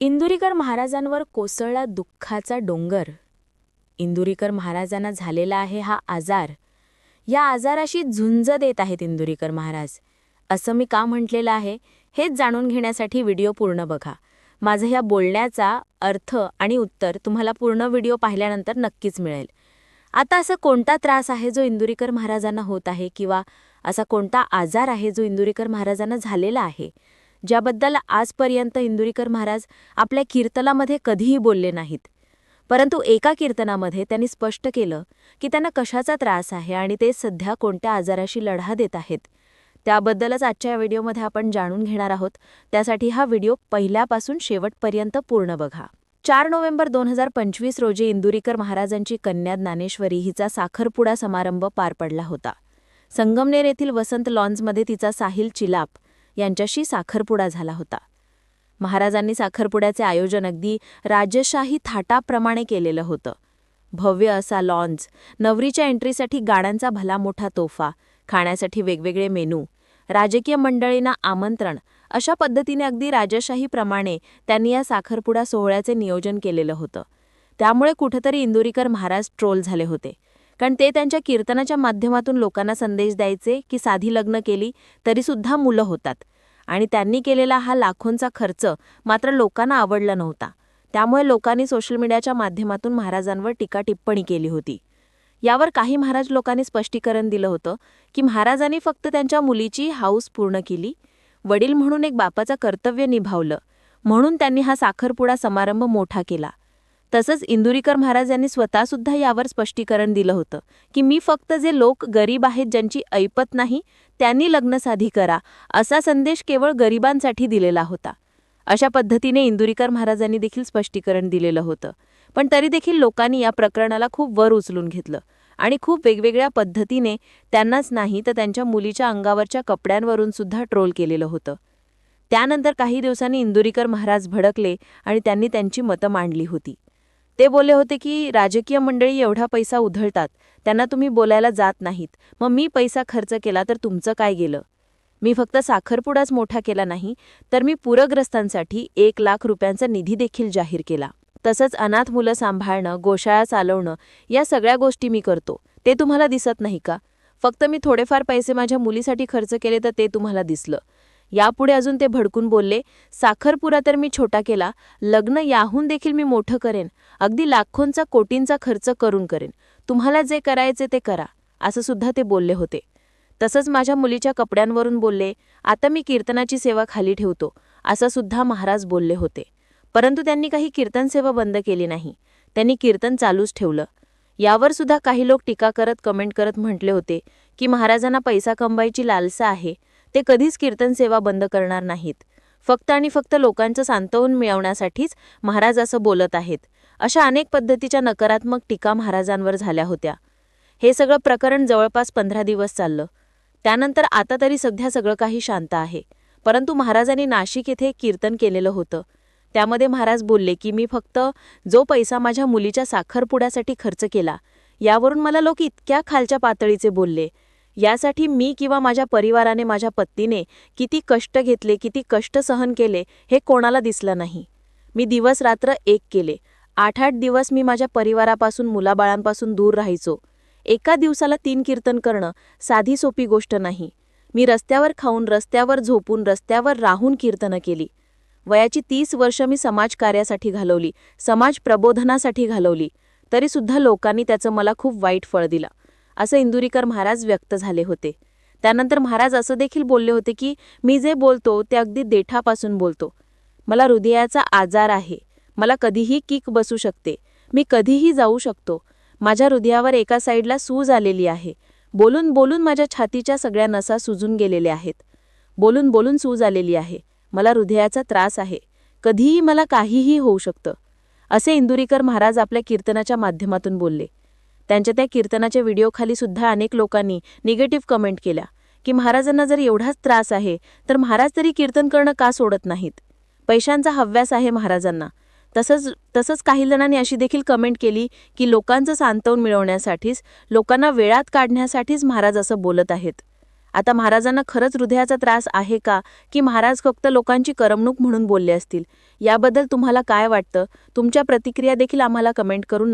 इंदुरीकर महाराजांवर कोसळला दुःखाचा डोंगर. इंदुरीकर महाराजांना झालेला आहे हा आजार. या आजाराशी झुंज देत आहेत इंदुरीकर महाराज. असं मी का म्हटलेलं आहे हेच जाणून घेण्यासाठी व्हिडिओ पूर्ण बघा. माझं ह्या बोलण्याचा अर्थ आणि उत्तर तुम्हाला पूर्ण व्हिडिओ पाहिल्यानंतर नक्कीच मिळेल. आता असं कोणता त्रास आहे जो इंदुरीकर महाराजांना होत आहे किंवा असा कोणता आजार आहे जो इंदुरीकर महाराजांना झालेला आहे, ज्याबद्दल आजपर्यंत इंदुरीकर महाराज आपल्या कीर्तनामध्ये कधीही बोलले नाहीत. परंतु एका कीर्तनामध्ये त्यांनी स्पष्ट केलं की त्यांना कशाचा त्रास आहे आणि ते सध्या कोणत्या आजाराशी लढा देत आहेत. त्याबद्दलच आजच्या व्हिडिओमध्ये आपण जाणून घेणार आहोत. त्यासाठी हा व्हिडिओ पहिल्यापासून शेवटपर्यंत पूर्ण बघा. 4 नोव्हेंबर 2025 रोजी इंदुरीकर महाराजांची कन्या ज्ञानेश्वरी हिचा साखरपुडा समारंभ पार पडला होता. संगमनेर येथील वसंत लॉन्समध्ये तिचा साहिल चिलाप यांच्याशी साखरपुडा झाला होता. महाराजांनी साखरपुड्याचे आयोजन अगदी राजशाही थाटाप्रमाणे केलेलं होतं. भव्य असा लॉन्स, नवरीच्या एंट्रीसाठी गाण्यांचा भला मोठा तोफा, खाण्यासाठी वेगवेगळे मेनू, राजकीय मंडळींना आमंत्रण, अशा पद्धतीने अगदी राजशाहीप्रमाणे त्यांनी या साखरपुडा सोहळ्याचे नियोजन केलेलं होतं. त्यामुळे कुठेतरी इंदुरीकर महाराज ट्रोल झाले होते. कारण ते त्यांच्या कीर्तनाच्या माध्यमातून लोकांना संदेश द्यायचे की साधी लग्न केली तरीसुद्धा मुलं होतात. आणि त्यांनी केलेला हा लाखोंचा खर्च मात्र लोकांना आवडला नव्हता. त्यामुळे लोकांनी सोशल मीडियाच्या माध्यमातून महाराजांवर टीका टिप्पणी केली होती. यावर काही महाराज लोकांनी स्पष्टीकरण दिलं होतं की महाराजांनी फक्त त्यांच्या मुलीची हौस पूर्ण केली, वडील म्हणून एक बापाचं कर्तव्य निभावलं, म्हणून त्यांनी हा साखरपुडा समारंभ मोठा केला. तसंच इंदुरीकर महाराज यांनी स्वतःसुद्धा यावर स्पष्टीकरण दिलं होतं की मी फक्त जे लोक गरीब आहेत, ज्यांची ऐपत नाही, त्यांनी लग्नसाधी करा, असा संदेश केवळ गरिबांसाठी दिलेला होता. अशा पद्धतीने इंदुरीकर महाराजांनी देखील स्पष्टीकरण दिलेलं होतं. पण तरी देखील लोकांनी या प्रकरणाला खूप वर उचलून घेतलं आणि खूप वेगवेगळ्या पद्धतीने त्यांनाच नाही तर त्यांच्या मुलीच्या अंगावरच्या कपड्यांवरून सुद्धा ट्रोल केलेलं होतं. त्यानंतर काही दिवसांनी इंदुरीकर महाराज भडकले आणि त्यांनी त्यांची मतं मांडली होती. ते बोलले होते की राजकीय मंडळी एवढा पैसा उधळतात, त्यांना तुम्ही बोलायला जात नाहीत, मग मी पैसा खर्च केला तर तुमचं काय गेलं? मी फक्त साखरपुडाच मोठा केला नाही, तर मी पूरग्रस्तांसाठी 1 लाख रुपयांचा निधी देखील जाहीर केला. तसंच अनाथ मुलं सांभाळणं, गोशाळा चालवणं, या सगळ्या गोष्टी मी करतो. ते तुम्हाला दिसत नाही का? फक्त मी थोडेफार पैसे माझ्या मुलीसाठी खर्च केले तर ते तुम्हाला दिसलं. यापुढे अजून ते भडकून बोलले, साखरपुडा तर मी छोटा केला, लग्न याहून देखील मी मोठं करेन, अगदी लाखोंचा कोटींचा खर्च करून करेन, तुम्हाला जे करायचे ते करा, असं सुद्धा ते बोलले होते. तसंच माझ्या मुलीच्या कपड्यांवरून बोलले, आता मी कीर्तनाची सेवा खाली ठेवतो, असं सुद्धा महाराज बोलले होते. परंतु त्यांनी काही कीर्तन सेवा बंद केली नाही, त्यांनी कीर्तन चालूच ठेवलं. यावर सुद्धा काही लोक टीका करत कमेंट करत म्हटले होते की महाराजांना पैसा कमवायची लालसा आहे, ते कधीच कीर्तन सेवा बंद करणार नाहीत, फक्त आणि फक्त लोकांचं सांत्वन मिळवण्यासाठीच महाराज असं बोलत आहेत. अशा अनेक पद्धतीच्या नकारात्मक टीका महाराजांवर झाल्या होत्या. हे सगळं प्रकरण जवळपास 15 दिवस चाललं. त्यानंतर आता तरी सध्या सगळं काही शांत आहे. परंतु महाराजांनी नाशिक येथे कीर्तन केलेलं होतं. त्यामध्ये महाराज बोलले की मी फक्त जो पैसा माझ्या मुलीच्या साखरपुड्यासाठी खर्च केला, यावरून मला लोक इतक्या खालच्या पातळीचे बोलले. यासाठी मी किंवा माझ्या परिवाराने, माझ्या पत्नीने किती कष्ट घेतले, किती कष्ट सहन केले, हे कोणाला दिसलं नाही. मी दिवस रात्र एक केले. 8-8 दिवस मी माझ्या परिवारापासून, मुलाबाळांपासून दूर राहायचो. एका दिवसाला 3 कीर्तन करणं साधी सोपी गोष्ट नाही. मी रस्त्यावर खाऊन, रस्त्यावर झोपून, रस्त्यावर राहून कीर्तनं केली. वयाची 30 वर्ष मी समाजकार्यासाठी घालवली, समाज प्रबोधनासाठी घालवली, तरीसुद्धा लोकांनी त्याचं मला खूप वाईट फळ दिलं, असं इंदुरीकर महाराज व्यक्त झाले होते. त्यानंतर महाराज असं देखील बोलले होते की मी जे बोलतो ते अगदी देठापासून बोलतो. मला हृदयाचा आजार आहे, मला कधीही किक बसू शकते, मी कधीही जाऊ शकतो. माझ्या हृदयावर एका साईडला सूज आलेली आहे. बोलून बोलून माझ्या छातीच्या सगळ्या नसा सुजून गेलेल्या आहेत. बोलून बोलून सूज आलेली आहे. मला हृदयाचा त्रास आहे, कधीही मला काहीही होऊ शकतं, असे इंदुरीकर महाराज आपल्या कीर्तनाच्या माध्यमातून बोलले. त्यांच्या त्या कीर्तनाच्या व्हिडिओखाली सुद्धा अनेक लोकांनी निगेटिव्ह कमेंट केल्या की महाराजांना जर एवढाच त्रास आहे तर महाराज तरी कीर्तन करणं का सोडत नाहीत? पैशांचा हव्यास आहे महाराजांना. तसंच काही जणांनी अशी देखील कमेंट केली की लोकांचं सांत्वन मिळवण्यासाठीच, लोकांना वेळात काढण्यासाठीच महाराज असं बोलत आहेत. आता महाराजांना खरंच हृदयाचा त्रास आहे का, की महाराज फक्त लोकांची करमणूक म्हणून बोलले असतील? याबद्दल तुम्हाला काय वाटतं? तुमच्या प्रतिक्रिया देखील आम्हाला कमेंट करून